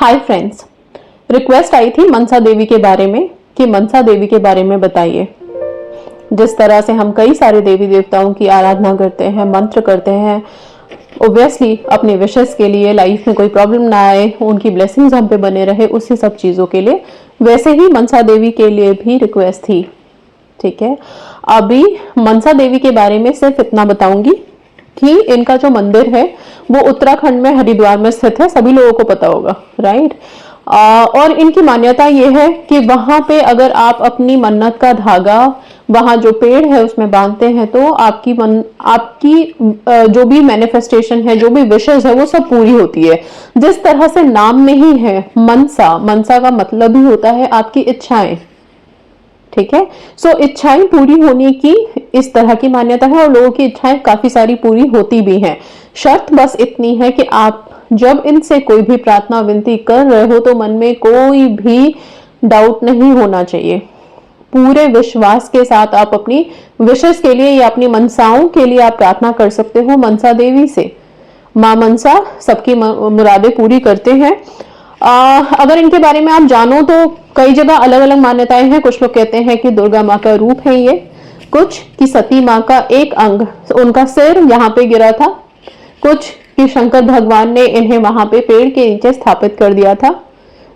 Hi friends, request आई थी मनसा देवी के बारे में कि मनसा देवी के बारे में बताइए। जिस तरह से हम कई सारे देवी देवताओं की आराधना करते हैं, मंत्र करते हैं, ओब्वियसली अपने विशेष के लिए, लाइफ में कोई प्रॉब्लम ना आए, उनकी ब्लेसिंग्स हम पे बने रहे, उसी सब चीजों के लिए, वैसे ही मनसा देवी के लिए भी रिक्वेस्ट थी। ठीक है, अभी मनसा देवी के बारे में सिर्फ इतना बताऊंगी कि इनका जो मंदिर है वो उत्तराखंड में हरिद्वार में स्थित है, सभी लोगों को पता होगा, राइट। और इनकी मान्यता ये है कि वहां पे अगर आप अपनी मन्नत का धागा वहां जो पेड़ है उसमें बांधते हैं तो आपकी जो भी मैनिफेस्टेशन है, जो भी विशेष है, वो सब पूरी होती है। जिस तरह से नाम में ही है मनसा, मनसा का मतलब ही होता है आपकी इच्छाएं। ठीक है, सो इच्छाएं पूरी होने की इस तरह की मान्यता है और लोगों की इच्छाएं काफी सारी पूरी होती भी हैं। शर्त बस इतनी है कि आप जब इनसे कोई भी प्रार्थना विनती कर रहे हो तो मन में कोई भी डाउट नहीं होना चाहिए। पूरे विश्वास के साथ आप अपनी विशेष के लिए या अपनी मनसाओं के लिए आप प्रार्थना कर सकते हो मनसा देवी से। मां मनसा सबकी मुरादें पूरी करते हैं। अगर इनके बारे में आप जानो तो कई जगह अलग अलग मान्यताएं हैं। कुछ लोग कहते हैं कि दुर्गा माँ का रूप है ये, कुछ कि सती माँ का एक अंग, उनका सिर यहाँ पे गिरा था, कुछ कि शंकर भगवान ने इन्हें वहां पे पेड़ के नीचे स्थापित कर दिया था।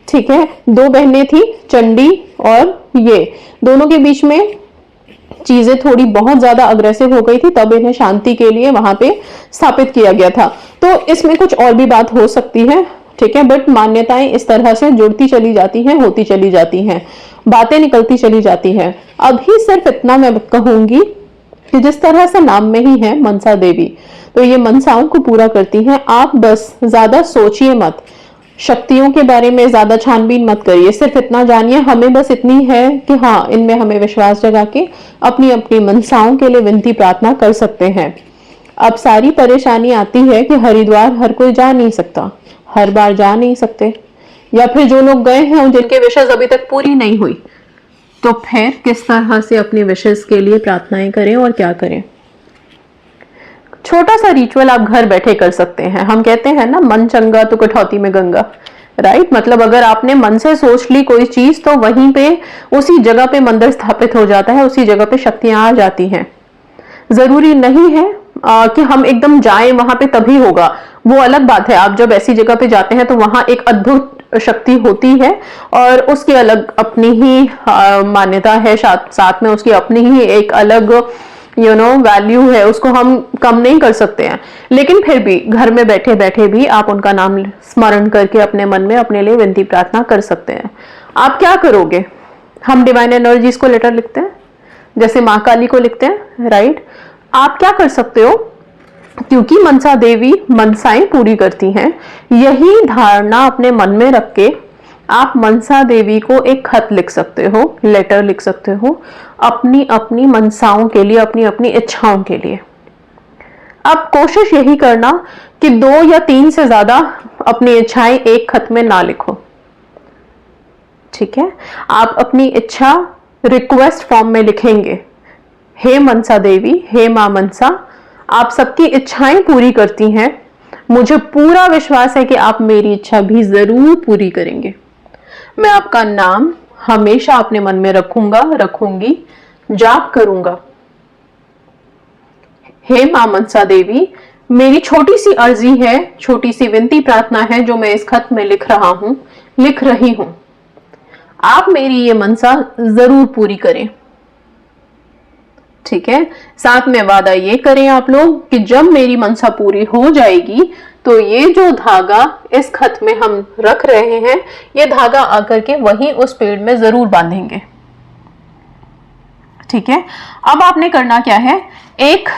ठीक है, दो बहनें थी, चंडी और ये, दोनों के बीच में चीजें थोड़ी बहुत ज्यादा अग्रेसिव हो गई थी, तब इन्हें शांति के लिए वहां पे स्थापित किया गया था। तो इसमें कुछ और भी बात हो सकती है, ठीक है, बट मान्यताएं इस तरह से जुड़ती चली जाती हैं, होती चली जाती हैं, बातें निकलती चली जाती हैं। अभी सिर्फ इतना मैं कहूंगी कि जिस तरह से नाम में ही है मनसा देवी, तो ये मनसाओं को पूरा करती हैं। आप बस ज्यादा सोचिए मत, शक्तियों के बारे में ज्यादा छानबीन मत करिए, सिर्फ इतना जानिए हमें बस इतनी है कि हाँ, इनमें हमें विश्वास जगा के अपनी अपनी मनसाओं के लिए विनती प्रार्थना कर सकते हैं। अब सारी परेशानी आती है कि हरिद्वार हर कोई जा नहीं सकता, हर बार जा नहीं सकते, या फिर जो लोग गए हैं जिनके विशेष अभी तक पूरी नहीं हुई, तो फिर किस तरह से अपने विशेष के लिए प्रार्थनाएं करें और क्या करें। छोटा सा रिचुअल आप घर बैठे कर सकते हैं। हम कहते हैं ना, मन चंगा तो कठौती में गंगा, राइट। मतलब अगर आपने मन से सोच ली कोई चीज तो वहीं पे उसी जगह पे मंदिर स्थापित हो जाता है, उसी जगह पे शक्तियां आ जाती हैं। जरूरी नहीं है कि हम एकदम जाएं वहां पे तभी होगा, वो अलग बात है। आप जब ऐसी जगह पे जाते हैं तो वहां एक अद्भुत शक्ति होती है और उसकी अलग अपनी ही मान्यता है, साथ में उसकी अपनी ही एक अलग वैल्यू है, उसको हम कम नहीं कर सकते हैं। लेकिन फिर भी घर में बैठे बैठे भी आप उनका नाम स्मरण करके अपने मन में अपने लिए विनती प्रार्थना कर सकते हैं। आप क्या करोगे, हम डिवाइन एनर्जीज को लेटर लिखते हैं, जैसे माँ काली को लिखते हैं, राइट। आप क्या कर सकते हो, क्योंकि मनसा देवी मनसाएं पूरी करती हैं, यही धारणा अपने मन में रख के आप मनसा देवी को एक खत लिख सकते हो, लेटर लिख सकते हो, अपनी अपनी मनसाओं के लिए, अपनी अपनी इच्छाओं के लिए। अब कोशिश यही करना कि 2 या 3 से ज्यादा अपनी इच्छाएं एक खत में ना लिखो। ठीक है, आप अपनी इच्छा रिक्वेस्ट फॉर्म में लिखेंगे, हे मनसा देवी, हे मां मनसा, आप सबकी इच्छाएं पूरी करती हैं, मुझे पूरा विश्वास है कि आप मेरी इच्छा भी जरूर पूरी करेंगे। मैं आपका नाम हमेशा अपने मन में रखूंगा, रखूंगी, जाप करूंगा। हे मां मनसा देवी, मेरी छोटी सी अर्जी है, छोटी सी विनती प्रार्थना है जो मैं इस खत में लिख रही हूं। आप मेरी ये मनसा जरूर पूरी करें। ठीक है, साथ में वादा ये करें आप लोग कि जब मेरी मनसा पूरी हो जाएगी तो ये जो धागा इस खत में हम रख रहे हैं, ये धागा आकर के वहीं उस पेड़ में जरूर बांधेंगे। ठीक है, अब आपने करना क्या है, एक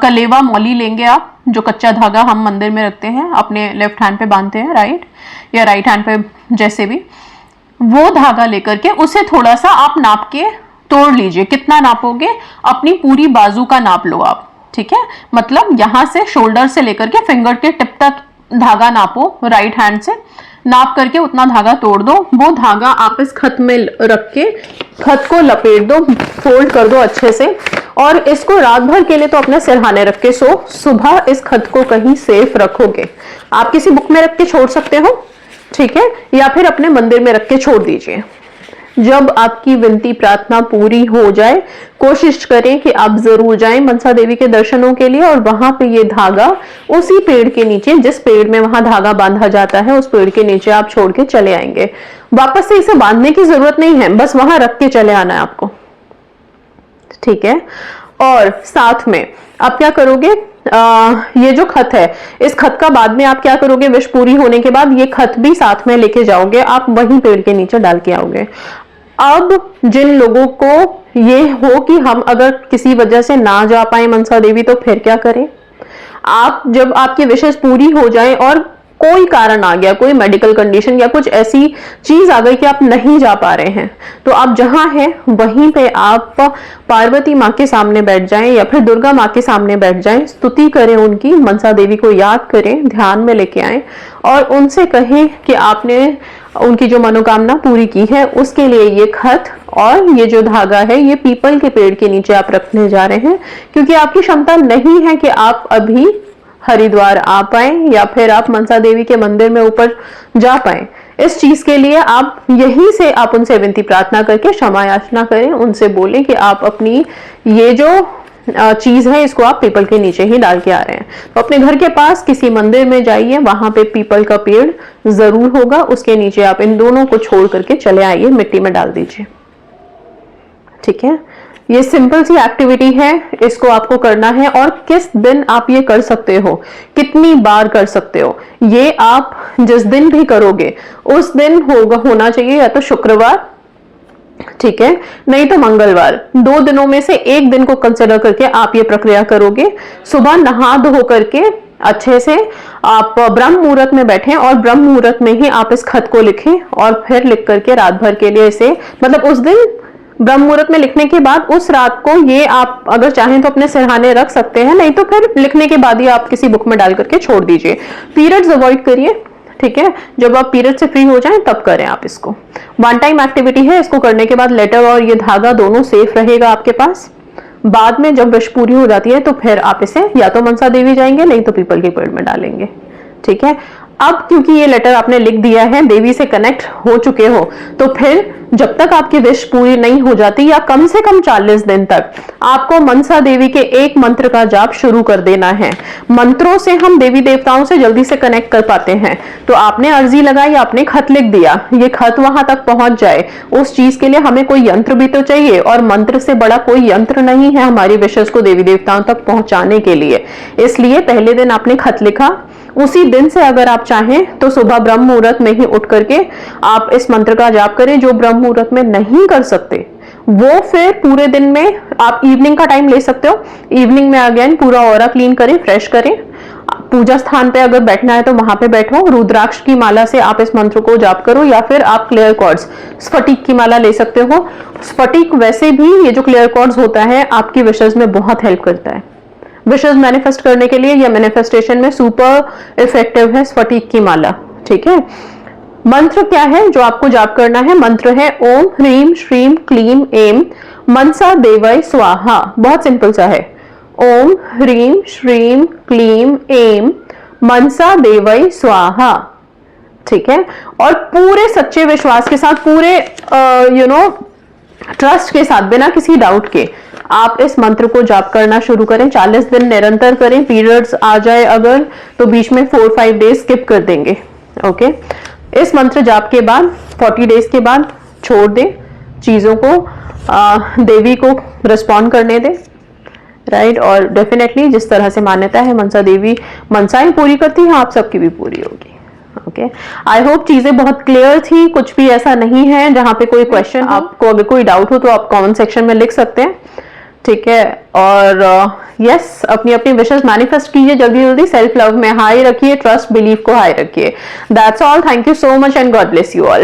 कलेवा मौली लेंगे आप, जो कच्चा धागा हम मंदिर में रखते हैं, अपने लेफ्ट हैंड पे बांधते हैं, राइट, या राइट हैंड पे, जैसे भी, वो धागा लेकर के उसे थोड़ा सा आप नाप के तोड़ लीजिए। कितना नापोगे, अपनी पूरी बाजू का नाप लो आप। ठीक है, मतलब यहां से शोल्डर से लेकर के फिंगर के टिप तक धागा नापो, राइट हैंड से नाप करके उतना धागा तोड़ दो। वो धागा आप इस खत में रख के खत को लपेट दो, फोल्ड कर दो अच्छे से, और इसको रात भर के लिए तो अपने सिरहाने रख के सो, सुबह इस खत को कहीं सेफ रखोगे। आप किसी बुक में रख के छोड़ सकते हो, ठीक है, या फिर अपने मंदिर में रख के छोड़ दीजिए। जब आपकी विनती प्रार्थना पूरी हो जाए, कोशिश करें कि आप जरूर जाएं मनसा देवी के दर्शनों के लिए, और वहां पे ये धागा उसी पेड़ के नीचे, जिस पेड़ में वहां धागा बांधा जाता है, उस पेड़ के नीचे आप छोड़ के चले आएंगे। वापस से इसे बांधने की जरूरत नहीं है, बस वहां रख के चले आना है आपको, ठीक है। और साथ में आप क्या करोगे, ये जो खत है, इस खत का बाद में आप क्या करोगे, विश पूरी होने के बाद ये खत भी साथ में लेके जाओगे, आप वहीं पेड़ के नीचे डाल के आओगे। अब जिन लोगों को ये हो कि हम अगर किसी वजह से ना जा पाए मनसा देवी, तो फिर क्या करें। आप जब आपकी विशेष पूरी हो जाए और कोई कारण आ गया, कोई मेडिकल कंडीशन या कुछ ऐसी चीज आ गई कि आप नहीं जा पा रहे हैं, तो आप जहां हैं वहीं पे आप पार्वती माँ के सामने बैठ जाएं या फिर दुर्गा माँ के सामने बैठ जाएं, स्तुति करें उनकी, मनसा देवी को याद करें, ध्यान में लेके आएं और उनसे कहें कि आपने उनकी जो मनोकामना पूरी की है, उसके लिए ये खत और ये जो धागा है ये पीपल के पेड़ के नीचे आप रखने जा रहे हैं, क्योंकि आपकी क्षमता नहीं है कि आप अभी हरिद्वार आ पाए या फिर आप मनसा देवी के मंदिर में ऊपर जा पाए। इस चीज के लिए आप यहीं से आप उनसे विनती प्रार्थना करके क्षमा याचना करें, उनसे बोलें कि आप अपनी ये जो चीज है इसको आप पीपल के नीचे ही डाल के आ रहे हैं। तो अपने घर के पास किसी मंदिर में जाइए, वहां पे पीपल का पेड़ जरूर होगा, उसके नीचे आप इन दोनों को छोड़ करके चले आइए, मिट्टी में डाल दीजिए, ठीक है। ये सिंपल सी एक्टिविटी है, इसको आपको करना है। और किस दिन आप ये कर सकते हो, कितनी बार कर सकते हो, ये आप जिस दिन भी करोगे उस दिन होना चाहिए या तो शुक्रवार, ठीक है, नहीं तो मंगलवार। 2 दिनों में से एक दिन को कंसिडर करके आप ये प्रक्रिया करोगे। सुबह नहा धो करके अच्छे से आप ब्रह्म मुहूर्त में बैठें और ब्रह्म मुहूर्त में ही आप इस खत को लिखें और फिर लिख करके रात भर के लिए इसे, मतलब उस दिन ब्रह्म मुहूर्त में लिखने के बाद उस रात को ये आप अगर चाहें तो अपने सिरहाने रख सकते हैं, नहीं तो फिर लिखने के बाद ही आप किसी बुक में डाल करके छोड़ दीजिए। पीरियड्स अवॉइड करिए, ठीक है, जब आप पीरियड से फ्री हो जाएं तब करें आप इसको। 1 टाइम एक्टिविटी है, इसको करने के बाद लेटर और ये धागा दोनों सेफ रहेगा आपके पास। बाद में जब विश पूरी हो जाती है तो फिर आप इसे या तो मनसा देवी जाएंगे, नहीं तो पीपल के पेड़ में डालेंगे, ठीक है। अब क्योंकि ये लेटर आपने लिख दिया है, देवी से कनेक्ट हो चुके हो, तो फिर जब तक आपकी विश पूरी नहीं हो जाती या कम से कम 40 दिन तक आपको मनसा देवी के एक मंत्र का जाप शुरू कर देना है। मंत्रों से हम देवी देवताओं से जल्दी से कनेक्ट कर पाते हैं। तो आपने अर्जी लगाई, आपने खत लिख दिया, ये खत वहां तक पहुंच जाए, उस चीज के लिए हमें कोई यंत्र भी तो चाहिए, और मंत्र से बड़ा कोई यंत्र नहीं है हमारी विशेष को देवी देवताओं तक पहुंचाने के लिए। इसलिए पहले दिन आपने खत लिखा, उसी दिन से अगर आप चाहें तो सुबह ब्रह्म मुहूर्त में ही उठ करके आप इस मंत्र का जाप करें। जो ब्रह्म मुहूर्त में नहीं कर सकते वो फिर पूरे दिन में आप इवनिंग का टाइम ले सकते हो। इवनिंग में अगेन पूरा ऑरा क्लीन करें, फ्रेश करें, पूजा स्थान पे अगर बैठना है तो वहां पे बैठो, रुद्राक्ष की माला से आप इस मंत्र को जाप करो, या फिर आप क्लियर कॉर्ड्स स्फटिक की माला ले सकते हो। स्फटिक वैसे भी ये जो क्लियर कॉर्ड्स होता है आपकी विशेष में बहुत हेल्प करता है। विशेष मैनिफेस्ट करने के लिए या मैनिफेस्टेशन में सुपर इफेक्टिव है स्फटिक की माला, ठीक है। मंत्र क्या है जो आपको जाप करना है, मंत्र है ओम ह्रीम श्रीम क्लीम एम मनसा देवय स्वाहा। बहुत सिंपल सा है, ओम ह्रीम श्रीम क्लीम एम मनसा देवय स्वाहा, ठीक है। और पूरे सच्चे विश्वास के साथ, पूरे ट्रस्ट के साथ, बिना किसी डाउट के आप इस मंत्र को जाप करना शुरू करें। 40 दिन निरंतर करें। पीरियड्स आ जाए अगर तो बीच में 4-5 डेज स्किप कर देंगे, ओके। इस मंत्र जाप के बाद 40 डेज के बाद छोड़ दें चीजों को, देवी को रिस्पॉन्ड करने दें, राइट। और डेफिनेटली जिस तरह से मान्यता है मनसा देवी मनसाएं पूरी करती हैं, आप सबकी भी पूरी होगी, ओके। आई होप चीजें बहुत क्लियर थी, कुछ भी ऐसा नहीं है जहां पे कोई क्वेश्चन, आपको अगर कोई डाउट हो तो आप कमेंट सेक्शन में लिख सकते हैं, ठीक है। और यस, अपनी अपनी विशेस मैनिफेस्ट कीजिए जल्दी जल्दी, सेल्फ लव में हाई रखिए, ट्रस्ट बिलीफ को हाई रखिए। That's all, thank you so much and God bless you all.